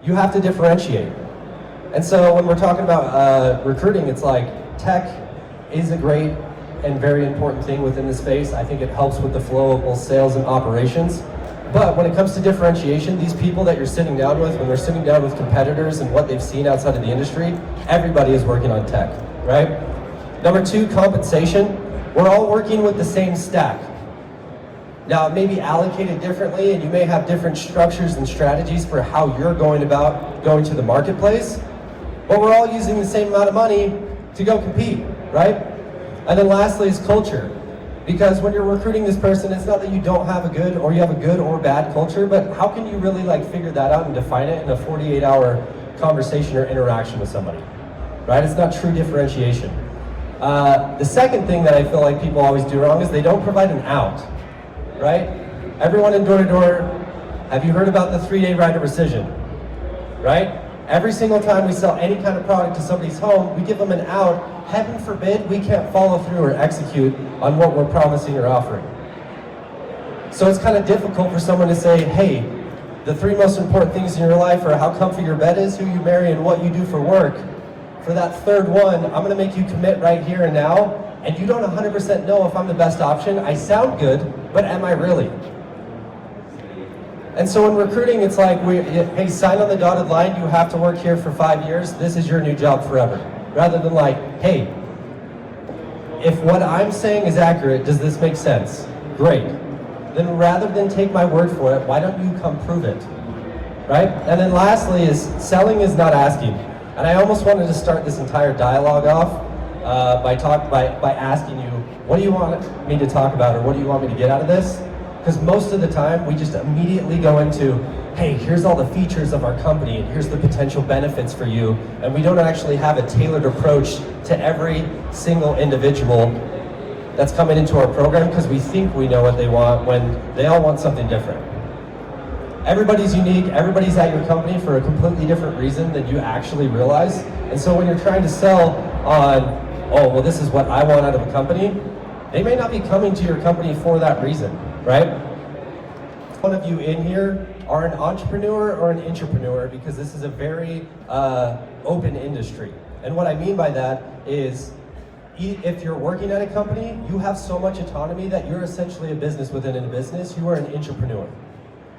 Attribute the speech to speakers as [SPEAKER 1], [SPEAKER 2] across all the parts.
[SPEAKER 1] you have to differentiate. And so when we're talking about recruiting, it's like tech is a great and very important thing within the space. I think it helps with the flow of both sales and operations. But when it comes to differentiation, these people that you're sitting down with, when they're sitting down with competitors and what they've seen outside of the industry, everybody is working on tech, right? Number two, compensation. We're all working with the same stack. Now, it may be allocated differently, and you may have different structures and strategies for how you're going about going to the marketplace, but we're all using the same amount of money to go compete, right? And then lastly is culture. Because when you're recruiting this person, it's not that you don't have a good, or you have a good or bad culture, but how can you really figure that out and define it in a 48-hour conversation or interaction with somebody, right? It's not true differentiation. The second thing that I feel like people always do wrong is they don't provide an out, right? Everyone in door-to-door, have you heard about the 3-day right of rescission, right? Every single time we sell any kind of product to somebody's home, we give them an out. Heaven forbid we can't follow through or execute on what we're promising or offering. So it's kind of difficult for someone to say, hey, the 3 most important things in your life are how comfy your bed is, who you marry, and what you do for work. For that third one, I'm gonna make you commit right here and now, and you don't 100% know if I'm the best option. I sound good, but am I really? And so in recruiting, it's like, hey, sign on the dotted line, you have to work here for 5 years, this is your new job forever. Rather than like, hey, if what I'm saying is accurate, does this make sense? Great. Then rather than take my word for it, why don't you come prove it, right? And then lastly is, selling is not asking. And I almost wanted to start this entire dialogue off by asking you, what do you want me to talk about, or what do you want me to get out of this? Because most of the time, we just immediately go into, hey, here's all the features of our company, and here's the potential benefits for you, and we don't actually have a tailored approach to every single individual that's coming into our program, because we think we know what they want when they all want something different. Everybody's unique, everybody's at your company for a completely different reason than you actually realize, and so when you're trying to sell on, oh, well, this is what I want out of a company, they may not be coming to your company for that reason, right? One of you in here are an entrepreneur or an intrapreneur, because this is a very open industry. And what I mean by that is, if you're working at a company, you have so much autonomy that you're essentially a business within a business. You are an intrapreneur.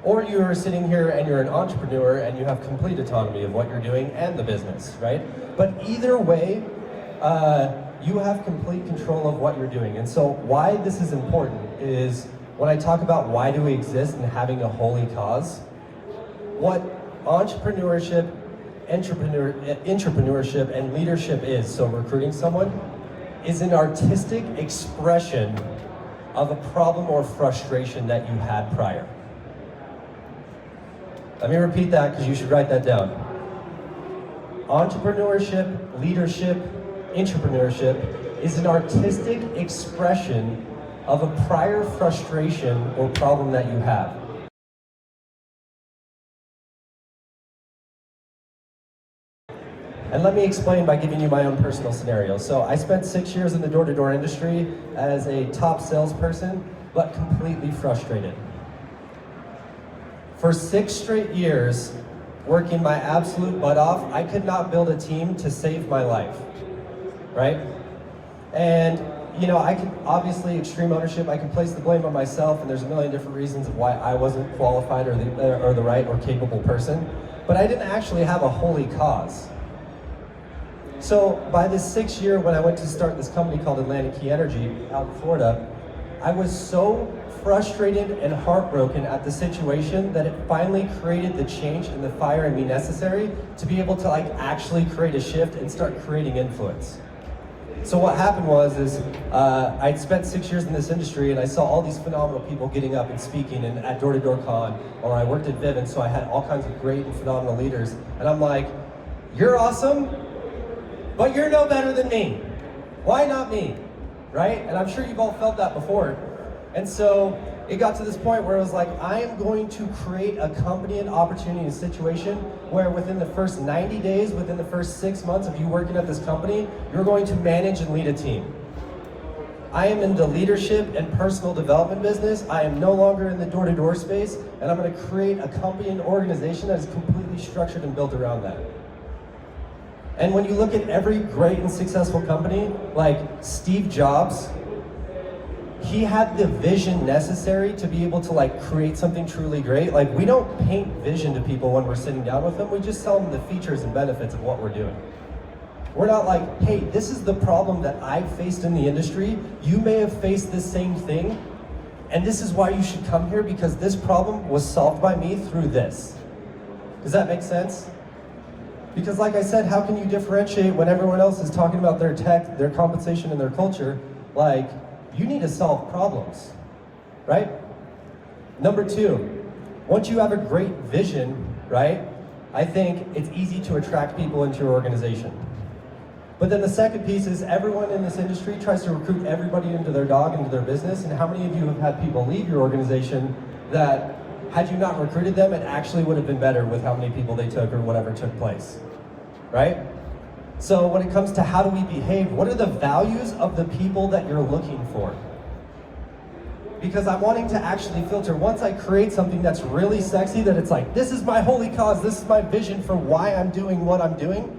[SPEAKER 1] Or you are sitting here and you're an entrepreneur and you have complete autonomy of what you're doing and the business, right? But either way, you have complete control of what you're doing. And so why this is important is, when I talk about why do we exist and having a holy cause, what entrepreneurship, intrapreneurship, and leadership is, so recruiting someone, is an artistic expression of a problem or frustration that you had prior. Let me repeat that, because you should write that down. Entrepreneurship, leadership, intrapreneurship is an artistic expression of a prior frustration or problem that you have. And let me explain by giving you my own personal scenario. So I spent 6 years in the door-to-door industry as a top salesperson, but completely frustrated. For 6 straight years, working my absolute butt off, I could not build a team to save my life, right? And you know, I can obviously extreme ownership, I can place the blame on myself, and there's a million different reasons of why I wasn't qualified or the right or capable person, but I didn't actually have a holy cause. So by this 6th year, when I went to start this company called Atlantic Key Energy out in Florida, I was so frustrated and heartbroken at the situation that it finally created the change and the fire in me necessary to be able to actually create a shift and start creating influence. So what happened was I'd spent 6 years in this industry, and I saw all these phenomenal people getting up and speaking and at Door-to-Door Con, or I worked at Vivint, so I had all kinds of great and phenomenal leaders. And I'm like, you're awesome, but you're no better than me. Why not me, right? And I'm sure you've all felt that before. And so it got to this point where it was like, I am going to create a company and opportunity and situation where within the first 90 days, within the first 6 months of you working at this company, you're going to manage and lead a team. I am in the leadership and personal development business. I am no longer in the door-to-door space, and I'm going to create a company and organization that is completely structured and built around that. And when you look at every great and successful company, like Steve Jobs, he had the vision necessary to be able to like create something truly great. Like, we don't paint vision to people when we're sitting down with them. We just tell them the features and benefits of what we're doing. We're not like, hey, this is the problem that I've faced in the industry. You may have faced this same thing, and this is why you should come here, because this problem was solved by me through this. Does that make sense? Because like I said, how can you differentiate when everyone else is talking about their tech, their compensation, and their culture? Like, you need to solve problems, right? Number two, once you have a great vision, right, I think it's easy to attract people into your organization. But then the second piece is everyone in this industry tries to recruit everybody into their dog, into their business, and how many of you have had people leave your organization that, had you not recruited them, it actually would have been better with how many people they took or whatever took place, right? So when it comes to how do we behave, what are the values of the people that you're looking for? Because I'm wanting to actually filter, once I create something that's really sexy, that it's like, this is my holy cause, this is my vision for why I'm doing what I'm doing.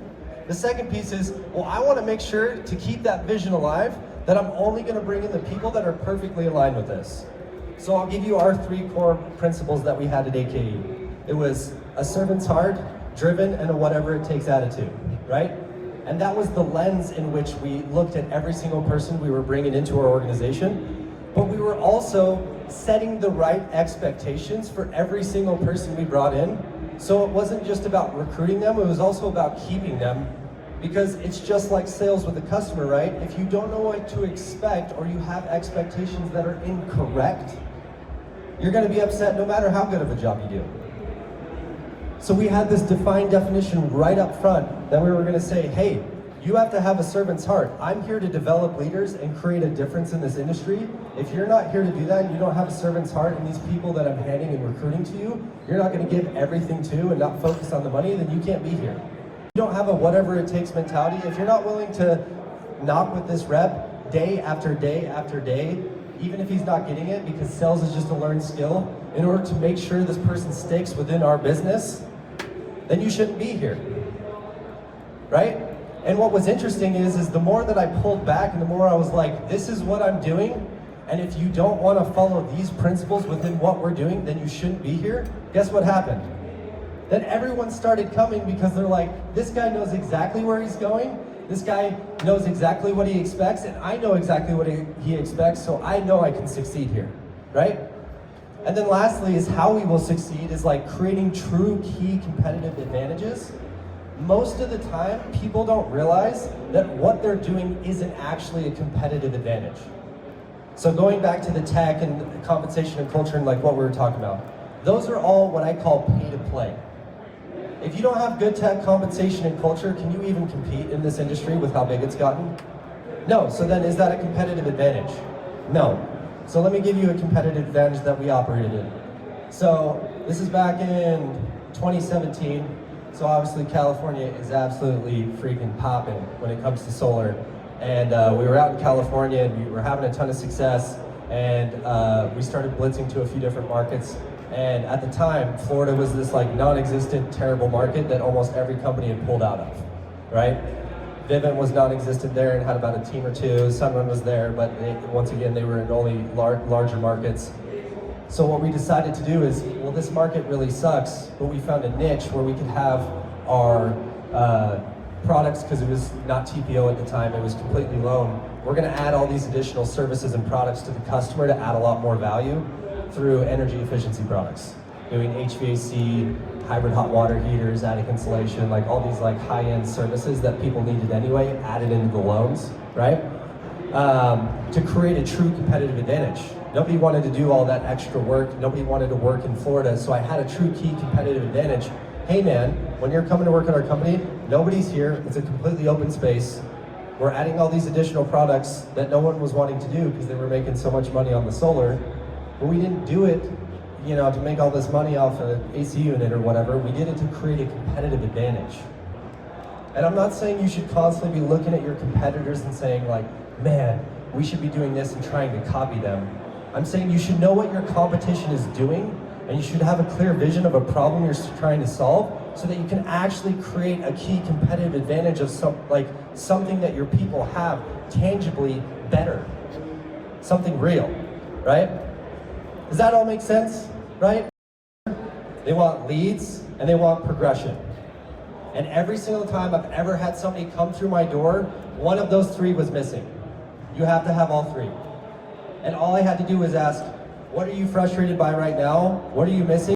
[SPEAKER 1] The second piece is, well, I want to make sure to keep that vision alive, that I'm only going to bring in the people that are perfectly aligned with this. So I'll give you our 3 core principles that we had at AKE. It was a servant's heart, driven, and a whatever it takes attitude, right? And that was the lens in which we looked at every single person we were bringing into our organization. But we were also setting the right expectations for every single person we brought in. So it wasn't just about recruiting them, it was also about keeping them. Because it's just like sales with a customer, right? If you don't know what to expect, or you have expectations that are incorrect, you're gonna be upset no matter how good of a job you do. So we had this defined definition right up front that we were gonna say, hey, you have to have a servant's heart. I'm here to develop leaders and create a difference in this industry. If you're not here to do that, and you don't have a servant's heart in these people that I'm handing and recruiting to you, you're not gonna give everything to and not focus on the money, then you can't be here. If you don't have a whatever it takes mentality, if you're not willing to knock with this rep day after day after day, even if he's not getting it, because sales is just a learned skill, in order to make sure this person sticks within our business, then you shouldn't be here, right? And what was interesting is the more that I pulled back and the more I was like, this is what I'm doing, and if you don't want to follow these principles within what we're doing, then you shouldn't be here. Guess what happened? Then everyone started coming because they're like, this guy knows exactly where he's going, this guy knows exactly what he expects, and I know exactly what he expects, so I know I can succeed here, right? And then lastly is how we will succeed is like creating true key competitive advantages. Most of the time, people don't realize that what they're doing isn't actually a competitive advantage. So going back to the tech and the compensation and culture and like what we were talking about, those are all what I call pay to play. If you don't have good tech, compensation, and culture, can you even compete in this industry with how big it's gotten? No, so then is that a competitive advantage? No. So let me give you a competitive advantage that we operated in. So this is back in 2017. So obviously California is absolutely freaking popping when it comes to solar. And we were out in California and we were having a ton of success. And we started blitzing to a few different markets. And at the time, Florida was this like non-existent, terrible market that almost every company had pulled out of, right? Vivint was non-existent there and had about a team or two. Sunrun was there, but once again, they were in only larger markets. So what we decided to do is, well, this market really sucks, but we found a niche where we could have our products, because it was not TPO at the time, it was completely loan. We're gonna add all these additional services and products to the customer to add a lot more value through energy efficiency products. Doing HVAC, hybrid hot water heaters, attic insulation, like all these like high-end services that people needed anyway, added into the loans, right? To create a true competitive advantage. Nobody wanted to do all that extra work. Nobody wanted to work in Florida, so I had a true key competitive advantage. Hey man, when you're coming to work at our company, nobody's here, it's a completely open space. We're adding all these additional products that no one was wanting to do because they were making so much money on the solar, but we didn't do it, you know, to make all this money off an AC unit or whatever. We did it to create a competitive advantage. And I'm not saying you should constantly be looking at your competitors and saying like, man, we should be doing this and trying to copy them. I'm saying you should know what your competition is doing, and you should have a clear vision of a problem you're trying to solve, so that you can actually create a key competitive advantage of something that your people have tangibly better, something real, right? Does that all make sense, right? They want leads and they want progression. And every single time I've ever had somebody come through my door, one of those three was missing. You have to have all three. And all I had to do was ask, what are you frustrated by right now? What are you missing?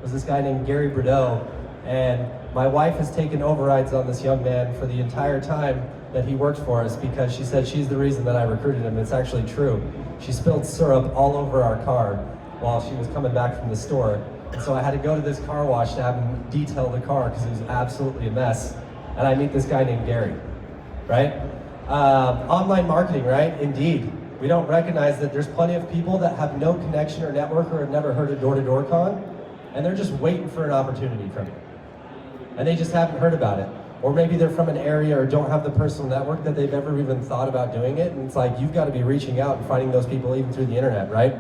[SPEAKER 1] Was this guy named Gary Bordeaux, and my wife has taken overrides on this young man for the entire time that he worked for us, because she said she's the reason that I recruited him. It's actually true. She spilled syrup all over our car while she was coming back from the store. And so I had to go to this car wash to have him detail the car because it was absolutely a mess. And I meet this guy named Gary, right? Online marketing, right? Indeed. We don't recognize that there's plenty of people that have no connection or network or have never heard of door-to-door con, and they're just waiting for an opportunity from you. And they just haven't heard about it. Or maybe they're from an area or don't have the personal network that they've ever even thought about doing it. And it's like, you've got to be reaching out and finding those people even through the internet, right?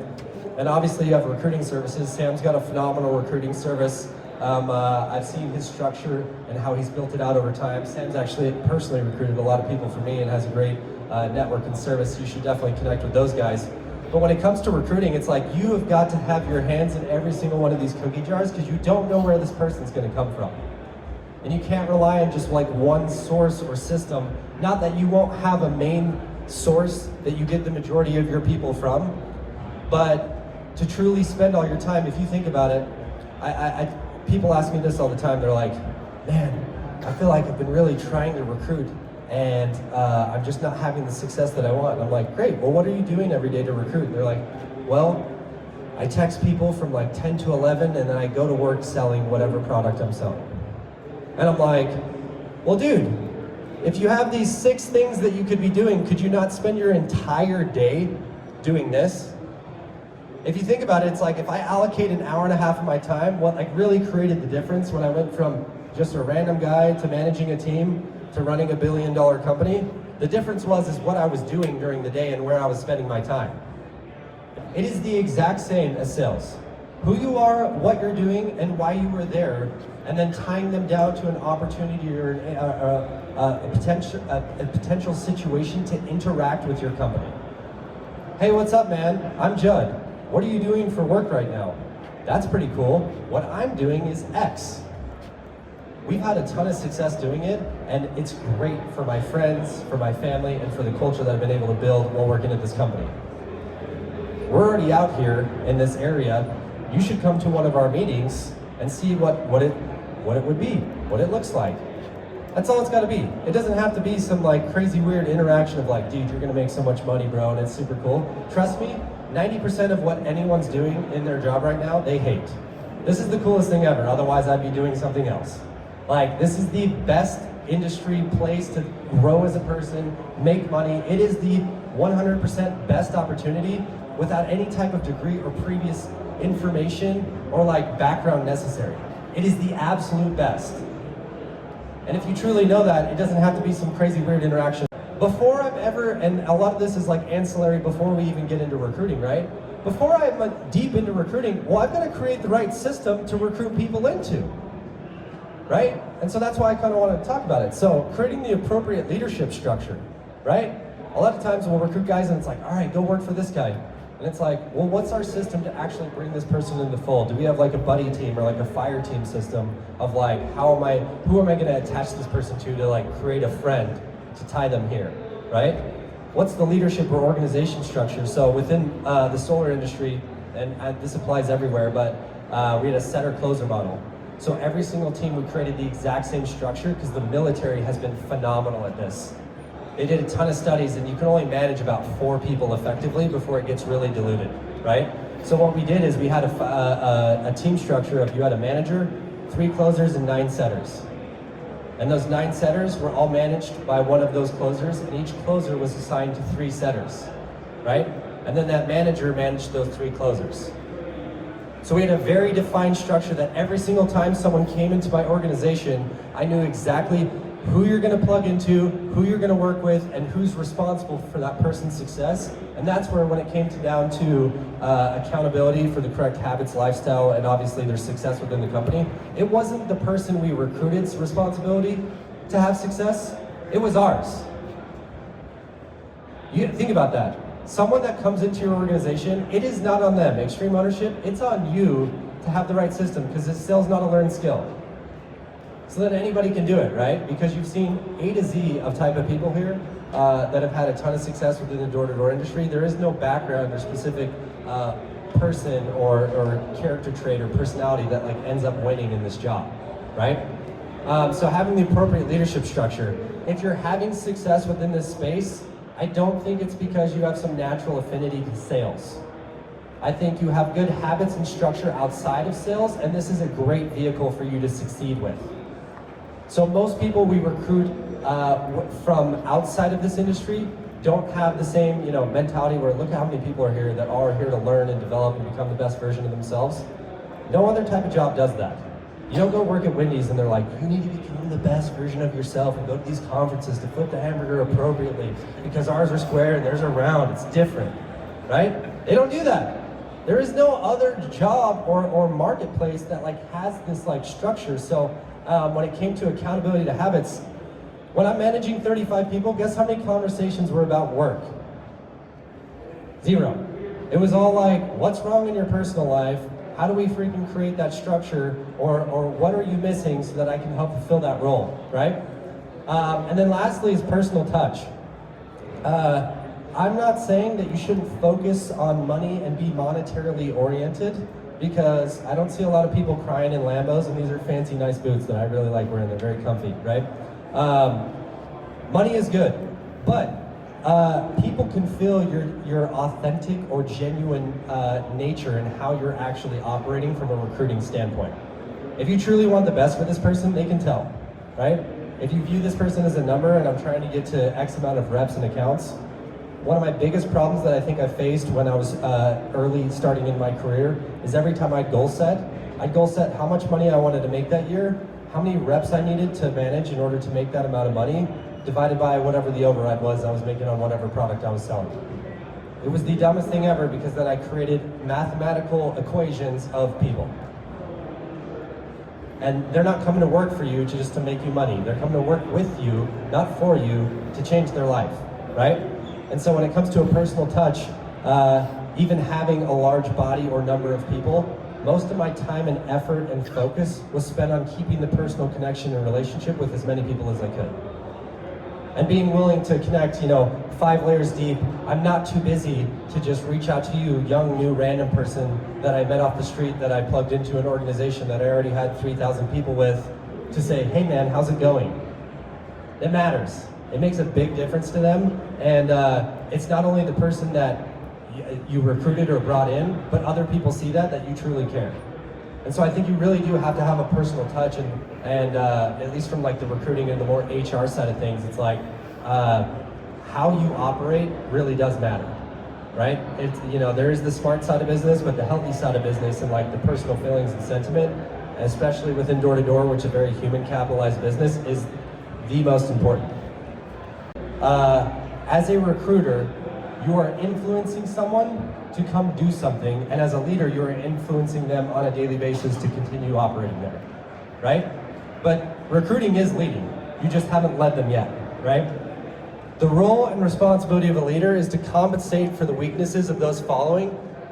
[SPEAKER 1] And obviously you have recruiting services. Sam's got a phenomenal recruiting service. I've seen his structure and how he's built it out over time. Sam's actually personally recruited a lot of people for me and has a great network and service. You should definitely connect with those guys. But when it comes to recruiting, it's like you have got to have your hands in every single one of these cookie jars, because you don't know where this person's going to come from. And you can't rely on just like one source or system. Not that you won't have a main source that you get the majority of your people from, but to truly spend all your time, if you think about it, people ask me this all the time. They're like, man, I feel like I've been really trying to recruit and I'm just not having the success that I want. And I'm like, great, well, what are you doing every day to recruit? And they're like, well, I text people from like 10 to 11 and then I go to work selling whatever product I'm selling. And I'm like, well, dude, if you have these 6 things that you could be doing, could you not spend your entire day doing this? If you think about it, it's like if I allocate an hour and a half of my time, what like really created the difference when I went from just a random guy to managing a team to running $1 billion company, the difference is what I was doing during the day and where I was spending my time. It is the exact same as sales. Who you are, what you're doing, and why you were there, and then tying them down to an opportunity or a potential situation to interact with your company. Hey, what's up, man? I'm Judd. What are you doing for work right now? That's pretty cool. What I'm doing is X. We've had a ton of success doing it, and it's great for my friends, for my family, and for the culture that I've been able to build while working at this company. We're already out here in this area. You should come to one of our meetings and see what it would be, what it looks like. That's all it's got to be. It doesn't have to be some like crazy weird interaction of like, dude, you're gonna make so much money, bro, and it's super cool. Trust me, 90% of what anyone's doing in their job right now, they hate. This is the coolest thing ever, otherwise I'd be doing something else. Like, this is the best industry place to grow as a person, make money. It is the 100% best opportunity without any type of degree or previous information or like background necessary. It is the absolute best. And if you truly know that, it doesn't have to be some crazy weird interaction. Before I'm ever, and a lot of this is like ancillary before we even get into recruiting, right? Before I'm deep into recruiting, well, I've got to create the right system to recruit people into, right? And so that's why I kind of want to talk about it. So creating the appropriate leadership structure, right? A lot of times we'll recruit guys and it's like, all right, go work for this guy. And it's like, well, what's our system to actually bring this person in the fold? Do we have like a buddy team or like a fire team system of like, who am I going to attach this person to like create a friend to tie them here, right? What's the leadership or organization structure? So within the solar industry, and this applies everywhere, but we had a setter-closer model. So every single team, we created the exact same structure because the military has been phenomenal at this. They did a ton of studies and you can only manage about 4 people effectively before it gets really diluted, right? So what we did is we had a team structure of you had a manager, 3 closers, and 9 setters. And those 9 setters were all managed by one of those closers, and each closer was assigned to 3 setters, right? And then that manager managed those 3 closers. So we had a very defined structure that every single time someone came into my organization, I knew exactly who you're going to plug into, who you're going to work with, and who's responsible for that person's success. And that's where, when it came down to accountability for the correct habits, lifestyle, and obviously their success within the company, it wasn't the person we recruited's responsibility to have success, it was ours. You think about that. Someone that comes into your organization, it is not on them. Extreme ownership, it's on you to have the right system, because sales is not a learned skill. So that anybody can do it, right? Because you've seen A to Z of type of people here that have had a ton of success within the door-to-door industry. There is no background or specific person or character trait or personality that like ends up winning in this job, right? So having the appropriate leadership structure. If you're having success within this space, I don't think it's because you have some natural affinity to sales. I think you have good habits and structure outside of sales, and this is a great vehicle for you to succeed with. So most people we recruit from outside of this industry don't have the same, mentality where look at how many people are here that are here to learn and develop and become the best version of themselves. No other type of job does that. You don't go work at Wendy's and they're like, you need to become the best version of yourself and go to these conferences to flip the hamburger appropriately because ours are square and theirs are round. It's different, right? They don't do that. There is no other job or marketplace that like has this like structure. So when it came to accountability to habits, when I'm managing 35 people, guess how many conversations were about work? 0. It was all like, what's wrong in your personal life? How do we freaking create that structure? Or what are you missing so that I can help fulfill that role, right? And then lastly is personal touch. I'm not saying that you shouldn't focus on money and be monetarily oriented, because I don't see a lot of people crying in Lambos, and these are fancy, nice boots that I really like wearing. They're very comfy, right? Money is good, but people can feel your authentic or genuine nature and how you're actually operating from a recruiting standpoint. If you truly want the best for this person, they can tell, right? If you view this person as a number and I'm trying to get to X amount of reps and accounts, one of my biggest problems that I think I faced when I was early starting in my career is every time I'd goal set how much money I wanted to make that year, how many reps I needed to manage in order to make that amount of money, divided by whatever the override was I was making on whatever product I was selling. It was the dumbest thing ever, because then I created mathematical equations of people. And they're not coming to work for you just to make you money. They're coming to work with you, not for you, to change their life, right? And so when it comes to a personal touch, even having a large body or number of people, most of my time and effort and focus was spent on keeping the personal connection and relationship with as many people as I could. And being willing to connect, 5 layers deep. I'm not too busy to just reach out to you, young, new, random person that I met off the street that I plugged into an organization that I already had 3,000 people with, to say, hey man, how's it going? It matters. It makes a big difference to them. And it's not only the person that you recruited or brought in, but other people see that you truly care. And so I think you really do have to have a personal touch, and at least from like the recruiting and the more HR side of things, it's like how you operate really does matter, right? It's, there is the smart side of business, but the healthy side of business and like the personal feelings and sentiment, especially within door-to-door, which is a very human capitalized business, is the most important. As a recruiter, you are influencing someone to come do something, and as a leader, you are influencing them on a daily basis to continue operating there, right? But recruiting is leading. You just haven't led them yet, right? The role and responsibility of a leader is to compensate for the weaknesses of those following,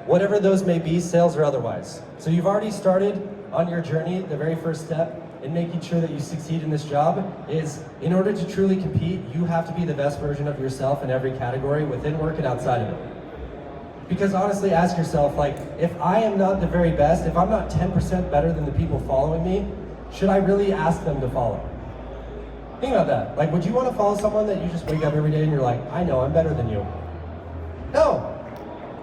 [SPEAKER 1] whatever those may be, sales or otherwise. So you've already started on your journey. The very first step in making sure that you succeed in this job is, in order to truly compete, you have to be the best version of yourself in every category, within work and outside of it. Because honestly, ask yourself, like, if I am not the very best, if I'm not 10% better than the people following me, should I really ask them to follow? Think about that. Like, would you want to follow someone that you just wake up every day and you're like, I know, I'm better than you? No.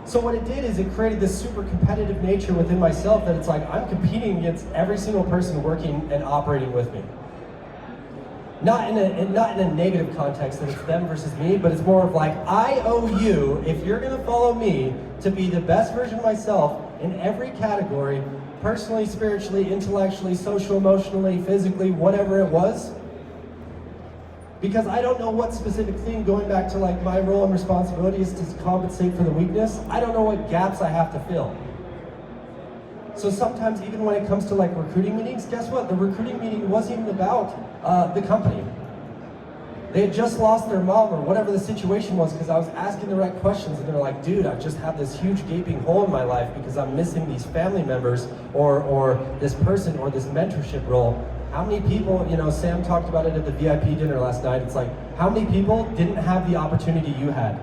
[SPEAKER 1] So what it did is it created this super competitive nature within myself that it's like, I'm competing against every single person working and operating with me. Not in a negative context that it's them versus me, but it's more of like, I owe you, if you're gonna follow me, to be the best version of myself in every category, personally, spiritually, intellectually, social, emotionally, physically, whatever it was. Because I don't know what specific thing, going back to like my role and responsibility is to compensate for the weakness. I don't know what gaps I have to fill. So sometimes even when it comes to like recruiting meetings, guess what? The recruiting meeting wasn't even about the company. They had just lost their mom or whatever the situation was, because I was asking the right questions, and they're like, dude, I just have this huge gaping hole in my life because I'm missing these family members or this person or this mentorship role. How many people, you know, Sam talked about it at the VIP dinner last night. It's like, how many people didn't have the opportunity you had?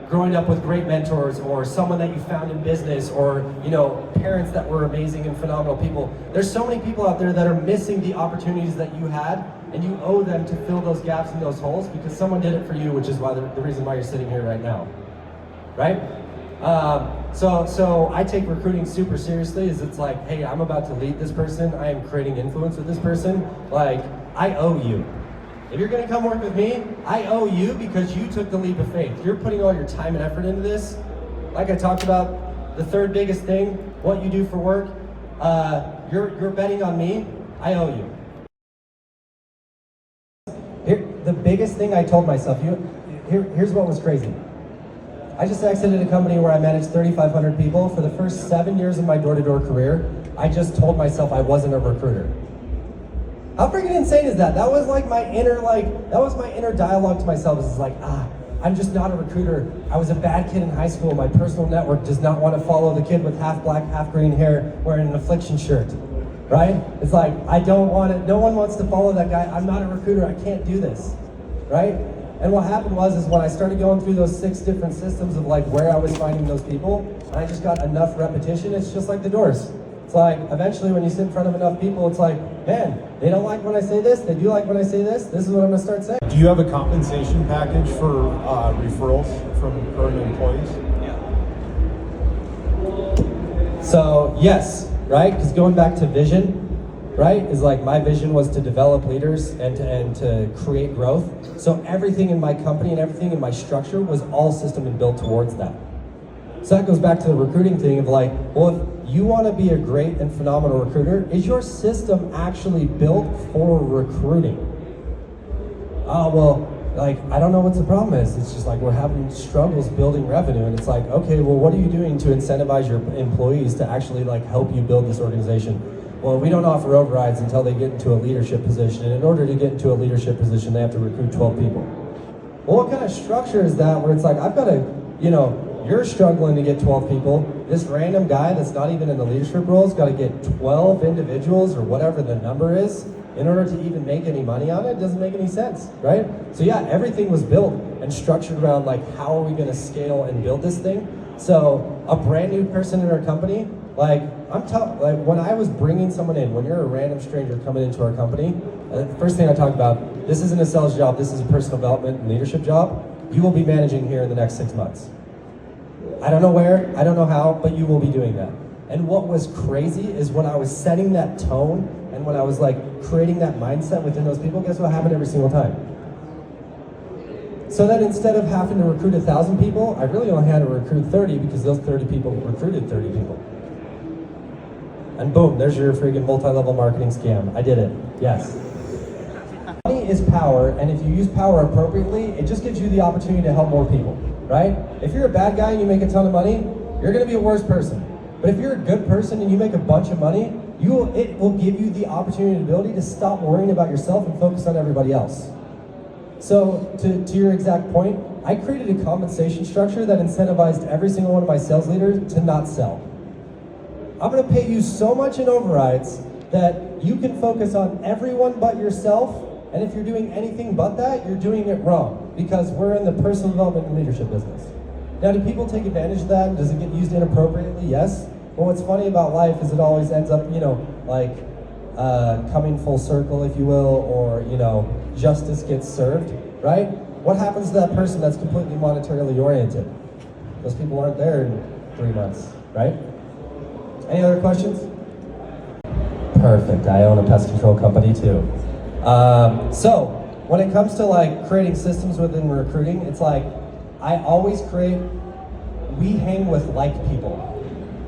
[SPEAKER 1] Growing up with great mentors, or someone that you found in business, or, you know, parents that were amazing and phenomenal people. There's so many people out there that are missing the opportunities that you had, and you owe them to fill those gaps and those holes because someone did it for you, which is why the reason why you're sitting here right now, right? So I take recruiting super seriously. Is it's like, hey, I'm about to lead this person. I am creating influence with this person. Like, I owe you. If you're gonna come work with me, I owe you because you took the leap of faith. You're putting all your time and effort into this. Like I talked about, the third biggest thing, what you do for work, you're betting on me, I owe you. Here, the biggest thing I told myself, here's what was crazy. I just exited a company where I managed 3,500 people. For the first 7 years of my door-to-door career, I just told myself I wasn't a recruiter. How freaking insane is that? That was like my inner, dialogue to myself. It's like, I'm just not a recruiter. I was a bad kid in high school. My personal network does not want to follow the kid with half black, half green hair wearing an affliction shirt, right? It's like, I don't want it. No one wants to follow that guy. I'm not a recruiter. I can't do this, right? And what happened was when I started going through those 6 different systems of like where I was finding those people, and I just got enough repetition, it's just like the doors. It's like, eventually when you sit in front of enough people, it's like, man, they don't like when I say this, they do like when I say this, this is what I'm gonna start saying.
[SPEAKER 2] Do you have a compensation package for referrals from current employees?
[SPEAKER 1] Yeah. So, yes, right? Because going back to vision, right, is like my vision was to develop leaders and to create growth. So everything in my company and everything in my structure was all system and built towards that. So that goes back to the recruiting thing of like, well, if you want to be a great and phenomenal recruiter, is your system actually built for recruiting? Oh, well, like, I don't know what the problem is. It's just like we're having struggles building revenue, and it's like, okay, well, what are you doing to incentivize your employees to actually like help you build this organization? Well, we don't offer overrides until they get into a leadership position, and in order to get into a leadership position, they have to recruit 12 people. Well, what kind of structure is that where it's like, I've got to, you know, you're struggling to get 12 people. This random guy that's not even in the leadership role has got to get 12 individuals or whatever the number is in order to even make any money on it. It doesn't make any sense, right? So yeah, everything was built and structured around like, how are we going to scale and build this thing? So a brand new person in our company, like when I was bringing someone in, when you're a random stranger coming into our company, the first thing I talk about, this isn't a sales job, this is a personal development and leadership job. You will be managing here in the next 6 months. I don't know where, I don't know how, but you will be doing that. And what was crazy is when I was setting that tone and when I was like creating that mindset within those people, guess what happened every single time? So then instead of having to recruit 1,000 people, I really only had to recruit 30 because those 30 people recruited 30 people. And boom, there's your freaking multi-level marketing scam. I did it, yes. Money is power, and if you use power appropriately, it just gives you the opportunity to help more people, right? If you're a bad guy and you make a ton of money, you're gonna be a worse person. But if you're a good person and you make a bunch of money, it will give you the opportunity and ability to stop worrying about yourself and focus on everybody else. So to your exact point, I created a compensation structure that incentivized every single one of my sales leaders to not sell. I'm gonna pay you so much in overrides that you can focus on everyone but yourself, and if you're doing anything but that, you're doing it wrong, because we're in the personal development and leadership business. Now, do people take advantage of that? Does it get used inappropriately? Yes. But what's funny about life is it always ends up, you know, like coming full circle, if you will, or, you know, justice gets served, right? What happens to that person that's completely monetarily oriented? Those people aren't there in 3 months, right? Any other questions? Perfect, I own a pest control company too. So, when it comes to like creating systems within recruiting, it's like, I always we hang with like people.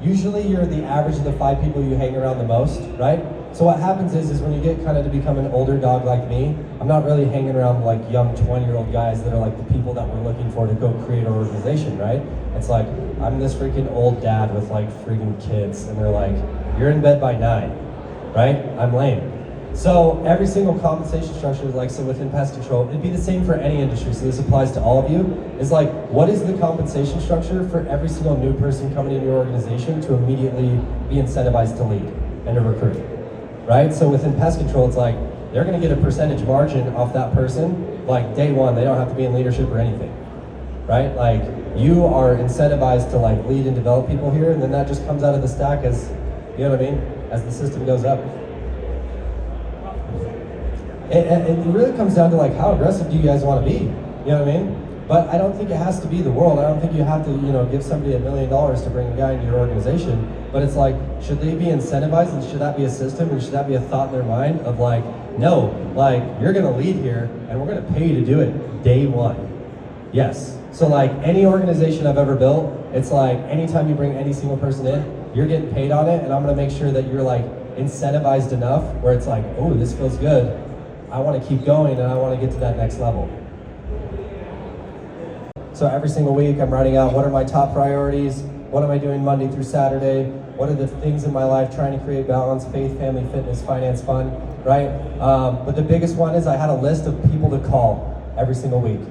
[SPEAKER 1] Usually you're the average of the 5 people you hang around the most, right? So what happens is when you get kind of to become an older dog like me, I'm not really hanging around like young 20-year-old guys that are like the people that we're looking for to go create our organization, right? It's like, I'm this freaking old dad with like freaking kids, and they're like, you're in bed by 9, right? I'm lame. So every single compensation structure is like, so within pest control, it'd be the same for any industry, so this applies to all of you, is like, what is the compensation structure for every single new person coming into your organization to immediately be incentivized to lead and to recruit, right? So within pest control, it's like, they're gonna get a percentage margin off that person, like day one, they don't have to be in leadership or anything, right? Like, you are incentivized to like lead and develop people here, and then that just comes out of the stack as, you know what I mean, as the system goes up. It really comes down to like, how aggressive do you guys want to be? You know what I mean? But I don't think it has to be the world. I don't think you have to, give somebody $1 million to bring a guy into your organization. But it's like, should they be incentivized, and should that be a system, and should that be a thought in their mind of like, no, like, you're gonna lead here, and we're gonna pay you to do it day one. Yes. So like any organization I've ever built, it's like anytime you bring any single person in, you're getting paid on it, and I'm gonna make sure that you're like incentivized enough where it's like, oh, this feels good. I want to keep going, and I want to get to that next level. So every single week I'm writing out, what are my top priorities? What am I doing Monday through Saturday? What are the things in my life trying to create balance, faith, family, fitness, finance, fun, right? But the biggest one is I had a list of people to call every single week.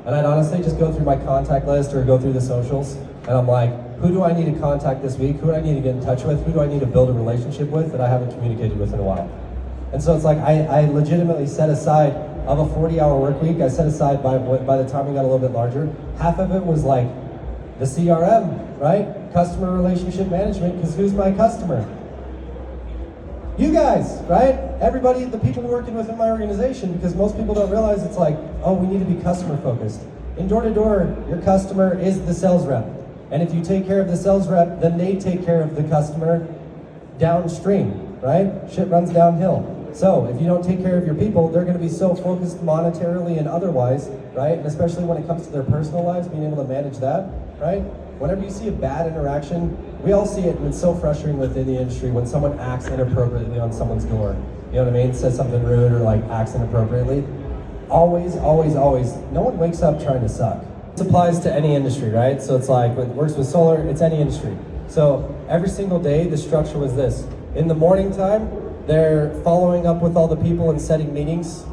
[SPEAKER 1] And I'd honestly just go through my contact list or go through the socials, and I'm like, who do I need to contact this week? Who do I need to get in touch with? Who do I need to build a relationship with that I haven't communicated with in a while? And so it's like, I legitimately set aside, of a 40-hour work week, I set aside by the time we got a little bit larger, half of it was like the CRM, right? Customer relationship management, because who's my customer? You guys, right? Everybody, the people working within my organization, because most people don't realize it's like, oh, we need to be customer focused. In door-to-door, your customer is the sales rep. And if you take care of the sales rep, then they take care of the customer downstream, right? Shit runs downhill. So if you don't take care of your people, they're going to be so focused monetarily and otherwise, right? And especially when it comes to their personal lives, being able to manage that, right? Whenever you see a bad interaction, we all see it, and it's so frustrating within the industry when someone acts inappropriately on someone's door. You know what I mean? Says something rude or like acts inappropriately. Always, always, always, no one wakes up trying to suck. This applies to any industry, right? So it's like, when it works with solar, it's any industry. So every single day, the structure was this. In the morning time, they're following up with all the people and setting meetings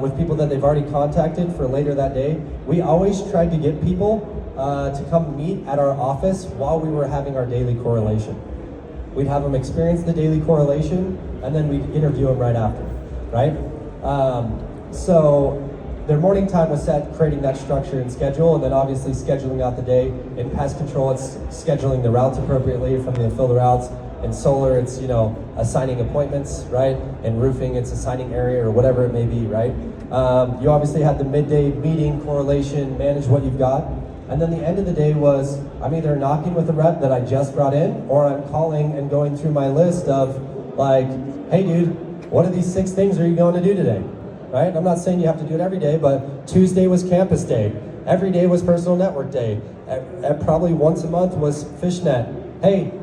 [SPEAKER 1] with people that they've already contacted for later that day. We always tried to get people to come meet at our office while we were having our daily correlation. We'd have them experience the daily correlation, and then we'd interview them right after, right? So their morning time was set, creating that structure and schedule, and then obviously scheduling out the day. In pest control, it's scheduling the routes appropriately from the fill the routes. In solar, it's, assigning appointments, right? In roofing, it's assigning area or whatever it may be, right? You obviously had the midday meeting, correlation, manage what you've got. And then the end of the day was, I'm either knocking with a rep that I just brought in, or I'm calling and going through my list of like, hey dude, what of these 6 things are you going to do today, right? I'm not saying you have to do it every day, but Tuesday was campus day. Every day was personal network day. Probably once a month was fishnet. Hey,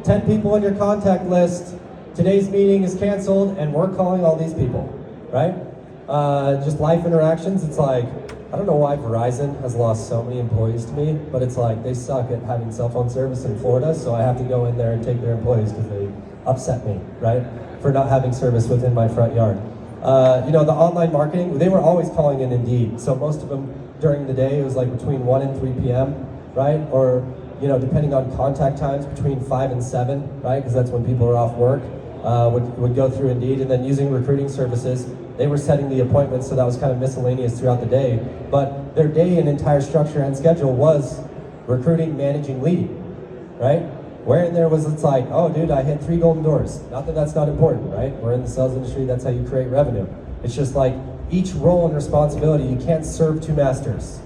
[SPEAKER 1] 10 people on your contact list, today's meeting is canceled, and we're calling all these people, right? Just life interactions, it's like, I don't know why Verizon has lost so many employees to me, but it's like they suck at having cell phone service in Florida, so I have to go in there and take their employees because they upset me, right? For not having service within my front yard. The online marketing, they were always calling in Indeed, so most of them during the day, it was like between 1 and 3 p.m., right? Or depending on contact times, between 5 and 7, right? Because that's when people are off work, would go through Indeed, and then using recruiting services, they were setting the appointments, so that was kind of miscellaneous throughout the day. But their day and entire structure and schedule was recruiting, managing, leading, right? Where in there was, it's like, oh dude, I hit 3 golden doors. Not that that's not important, right? We're in the sales industry, that's how you create revenue. It's just like each role and responsibility, you can't serve 2 masters.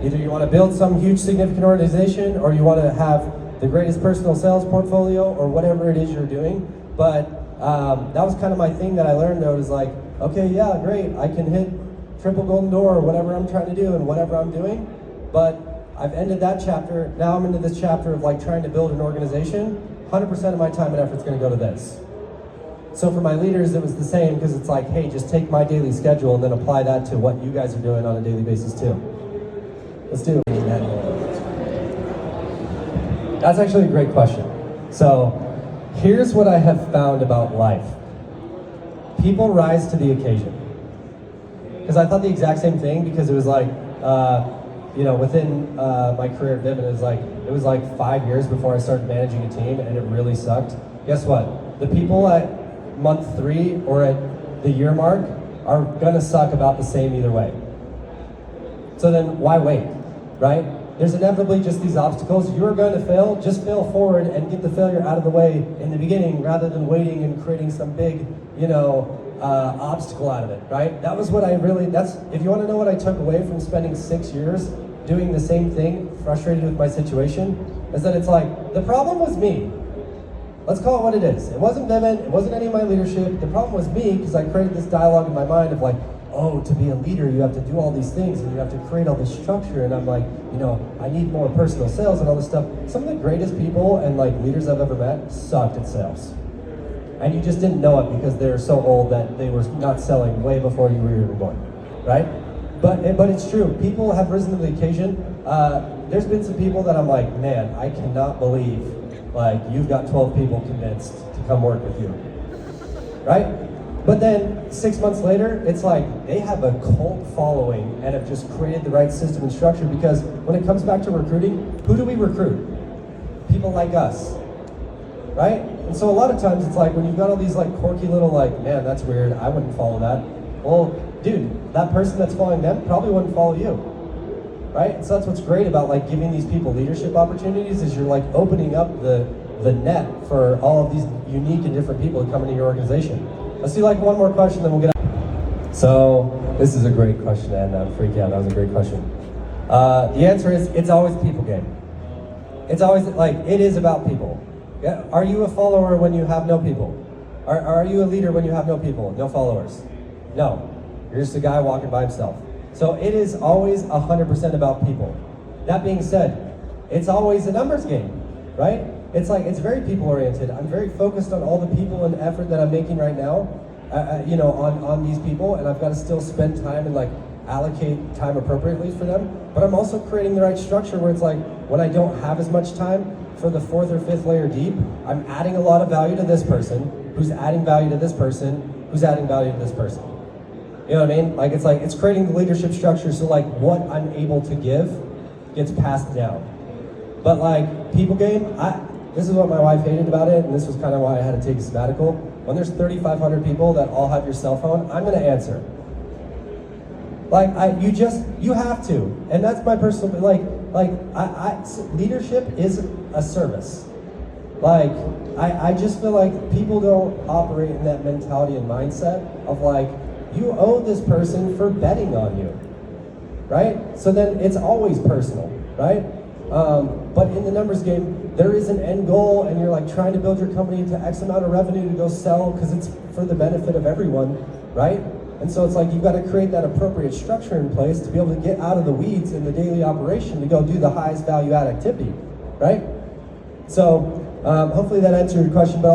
[SPEAKER 1] Either you want to build some huge significant organization, or you want to have the greatest personal sales portfolio, or whatever it is you're doing. But that was kind of my thing that I learned though, is like, okay, yeah, great, I can hit triple golden door or whatever I'm trying to do and whatever I'm doing, but I've ended that chapter. Now I'm into this chapter of like trying to build an organization. 100% of my time and effort is going to go to this. So for my leaders, it was the same because it's like, hey, just take my daily schedule and then apply that to what you guys are doing on a daily basis too. Let's do it. That's actually a great question. So here's what I have found about life. People rise to the occasion. Because I thought the exact same thing because it was like, within my career at Vivint, it was like 5 years before I started managing a team and it really sucked. Guess what? The people at month 3 or at the year mark are gonna suck about the same either way. So then why wait, right? There's inevitably just these obstacles. You're going to fail, just fail forward and get the failure out of the way in the beginning rather than waiting and creating some big, obstacle out of it, right? That was what if you want to know what I took away from spending 6 years doing the same thing, frustrated with my situation, is that it's like, the problem was me. Let's call it what it is. It wasn't Vivint, it wasn't any of my leadership. The problem was me because I created this dialogue in my mind of like, oh, to be a leader, you have to do all these things and you have to create all this structure. And I'm like, I need more personal sales and all this stuff. Some of the greatest people and like leaders I've ever met sucked at sales. And you just didn't know it because they were so old that they were not selling way before you were even born, right? But it's true. People have risen to the occasion. There's been some people that I'm like, man, I cannot believe like you've got 12 people convinced to come work with you, right? But then 6 months later, it's like they have a cult following and have just created the right system and structure because when it comes back to recruiting, who do we recruit? People like us, right? And so a lot of times it's like when you've got all these like quirky little like, man, that's weird, I wouldn't follow that. Well, dude, that person that's following them probably wouldn't follow you, right? And so that's what's great about like giving these people leadership opportunities is you're like opening up the net for all of these unique and different people to come into your organization. Let's do like one more question, then we'll get out. So this is a great question, and I'm freaking out. That was a great question. The answer is it's always people game. It's always like it is about people. Yeah. Are you a follower when you have no people? Are you a leader when you have no people, no followers? No, you're just a guy walking by himself. So it is always 100% about people. That being said, it's always a numbers game, right? It's like, it's very people oriented. I'm very focused on all the people and effort that I'm making right now, on these people, and I've got to still spend time and like allocate time appropriately for them. But I'm also creating the right structure where it's like, when I don't have as much time for the 4th or 5th layer deep, I'm adding a lot of value to this person, who's adding value to this person, who's adding value to this person. You know what I mean? Like, it's creating the leadership structure so like what I'm able to give gets passed down. But like people game, this is what my wife hated about it, and this was kind of why I had to take a sabbatical. When there's 3,500 people that all have your cell phone, I'm gonna answer. Like, you have to. And that's my personal, leadership is a service. Like, I just feel like people don't operate in that mentality and mindset of like, you owe this person for betting on you, right? So then it's always personal, right? But in the numbers game, there is an end goal and you're like trying to build your company to X amount of revenue to go sell because it's for the benefit of everyone, right? And so it's like you've got to create that appropriate structure in place to be able to get out of the weeds in the daily operation to go do the highest value add activity, right? So hopefully that answered your question, but